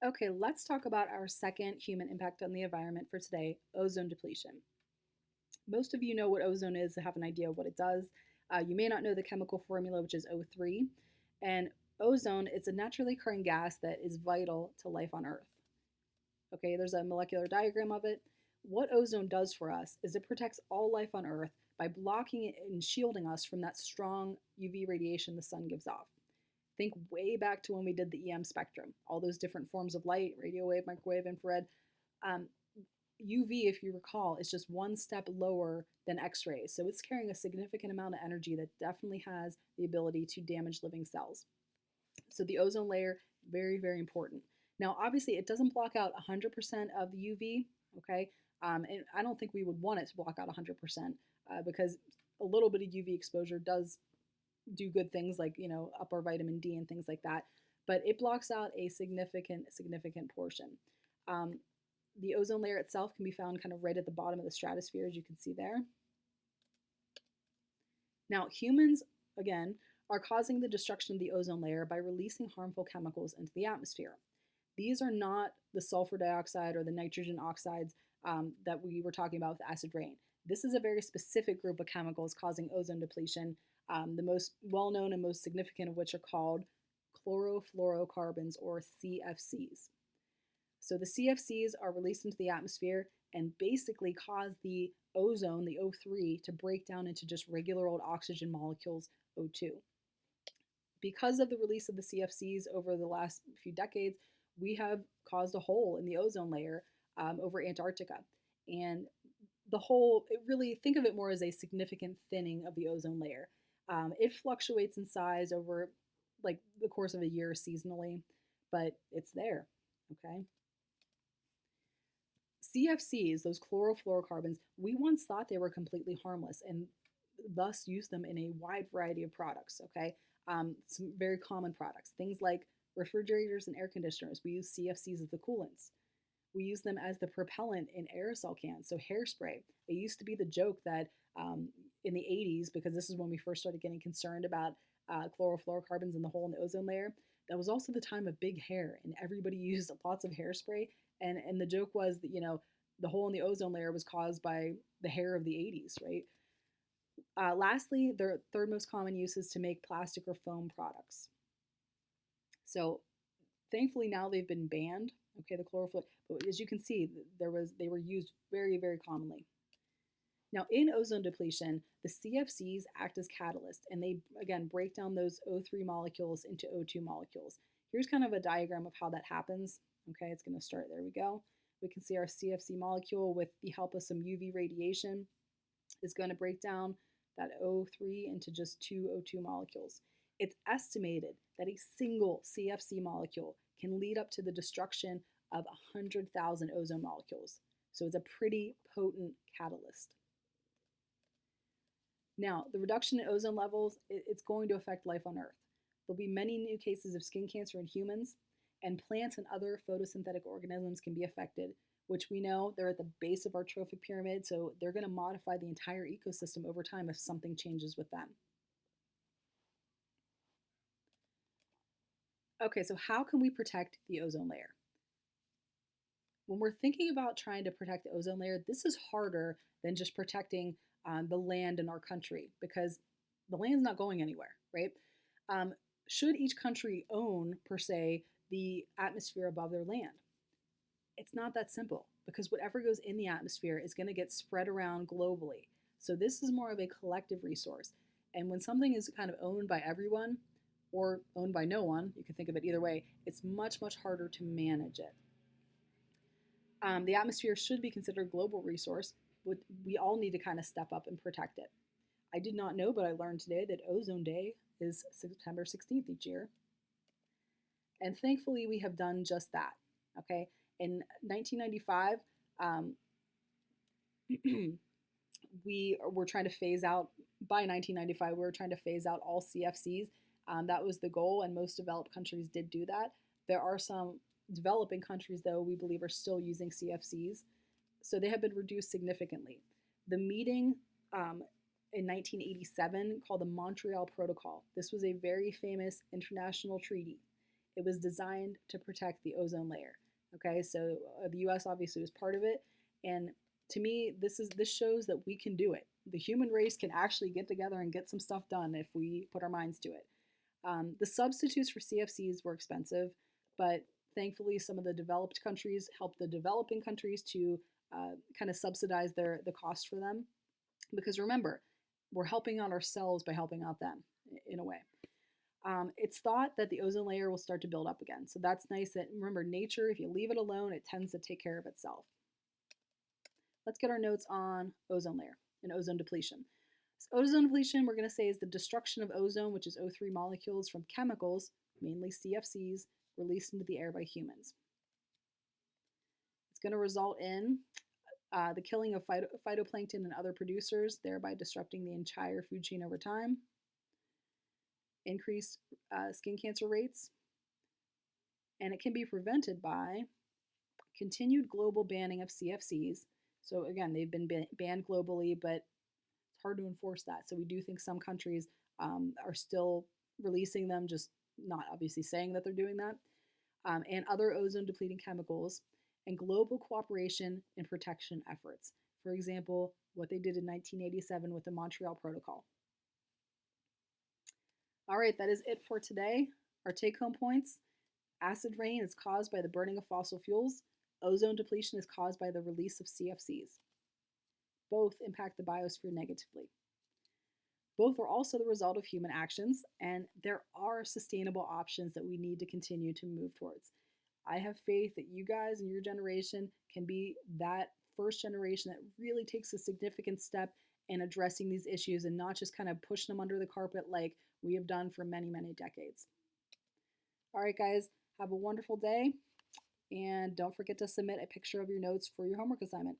Okay, let's talk about our second human impact on the environment for today, ozone depletion. Most of you know what ozone is, have an idea of what it does. You may not know the chemical formula, which is O3. And ozone is a naturally occurring gas that is vital to life on Earth. Okay, there's a molecular diagram of it. What ozone does for us is it protects all life on Earth by blocking it and shielding us from that strong UV radiation the sun gives off. Think way back to when we did the EM spectrum, all those different forms of light, radio wave, microwave, infrared. Um, UV, if you recall, is just one step lower than X rays. So it's carrying a significant amount of energy that definitely has the ability to damage living cells. So the ozone layer, very, very important. Now, obviously, it doesn't block out 100% of the UV, okay? And I don't think we would want it to block out 100% because a little bit of UV exposure does do good things like, up our vitamin D and things like that. But it blocks out a significant portion. Um, the ozone layer itself can be found kind of right at the bottom of the stratosphere, as you can see there. Now, humans, again, are causing the destruction of the ozone layer by releasing harmful chemicals into the atmosphere. These are not the sulfur dioxide or the nitrogen oxides that we were talking about with acid rain. This is a very specific group of chemicals causing ozone depletion, the most well known and most significant of which are called chlorofluorocarbons or CFCs. So the CFCs are released into the atmosphere and basically cause the ozone, the O3, to break down into just regular old oxygen molecules, O2. Because of the release of the CFCs over the last few decades, we have caused a hole in the ozone layer over Antarctica. And the hole, it really, think of it more as a significant thinning of the ozone layer. It fluctuates in size over like the course of a year seasonally, but it's there, okay? CFCs, those chlorofluorocarbons, we once thought they were completely harmless and thus used them in a wide variety of products, okay? Some very common products, things like refrigerators and air conditioners. We use CFCs as the coolants. We use them as the propellant in aerosol cans, so hairspray. It used to be the joke that in the 80s, because this is when we first started getting concerned about chlorofluorocarbons and the hole in the ozone layer, that was also the time of big hair, and everybody used lots of hairspray. And the joke was that, the hole in the ozone layer was caused by the hair of the 80s, right? Lastly, their third most common use is to make plastic or foam products. So thankfully now they've been banned, okay, the chlorophyll, but as you can see, they were used very, very commonly. Now in ozone depletion, the CFCs act as catalysts and they, again, break down those O3 molecules into O2 molecules. Here's kind of a diagram of how that happens. Okay, it's gonna start, there we go. We can see our CFC molecule with the help of some UV radiation is gonna break down that O3 into just two O2 molecules. It's estimated that a single CFC molecule can lead up to the destruction of 100,000 ozone molecules. So it's a pretty potent catalyst. Now, the reduction in ozone levels, it's going to affect life on Earth. There'll be many new cases of skin cancer in humans, and plants and other photosynthetic organisms can be affected, which we know they're at the base of our trophic pyramid, so they're going to modify the entire ecosystem over time if something changes with them. Okay, so how can we protect the ozone layer? When we're thinking about trying to protect the ozone layer, this is harder than just protecting the land in our country because the land's not going anywhere, right? Should each country own, per se, the atmosphere above their land? It's not that simple because whatever goes in the atmosphere is going to get spread around globally. So this is more of a collective resource. And when something is kind of owned by everyone or owned by no one, you can think of it either way, it's much, much harder to manage it. The atmosphere should be considered a global resource. We all need to kind of step up and protect it. I did not know, but I learned today that Ozone Day is September 16th each year. And thankfully, we have done just that, okay? In 1995, we were trying to phase out, by 1995, we were trying to phase out all CFCs. That was the goal, and most developed countries did do that. There are some developing countries, though, we believe are still using CFCs. So they have been reduced significantly. The meeting in 1987 called the Montreal Protocol. This was a very famous international treaty. It was designed to protect the ozone layer. Okay, so the U.S. obviously was part of it, and to me, this shows that we can do it. The human race can actually get together and get some stuff done if we put our minds to it. The substitutes for CFCs were expensive, but thankfully, some of the developed countries helped the developing countries to kind of subsidize the cost for them. Because remember, we're helping out ourselves by helping out them in a way. It's thought that the ozone layer will start to build up again. So that's nice that, remember, nature, if you leave it alone, it tends to take care of itself. Let's get our notes on ozone layer and ozone depletion. So ozone depletion, we're going to say, is the destruction of ozone, which is O3 molecules from chemicals, mainly CFCs, released into the air by humans. It's going to result in the killing of phytoplankton and other producers, thereby disrupting the entire food chain over time. Increased skin cancer rates. And it can be prevented by continued global banning of CFCs. So again, they've been banned globally, but it's hard to enforce that. So we do think some countries are still releasing them, just not obviously saying that they're doing that. And other ozone depleting chemicals, and global cooperation and protection efforts. For example, what they did in 1987 with the Montreal Protocol. All right, that is it for today. Our take-home points: acid rain is caused by the burning of fossil fuels. Ozone depletion is caused by the release of CFCs. Both impact the biosphere negatively. Both are also the result of human actions, and there are sustainable options that we need to continue to move towards. I have faith that you guys and your generation can be that first generation that really takes a significant step in addressing these issues and not just kind of pushing them under the carpet like we have done for many, many decades. All right, guys, have a wonderful day, and don't forget to submit a picture of your notes for your homework assignment.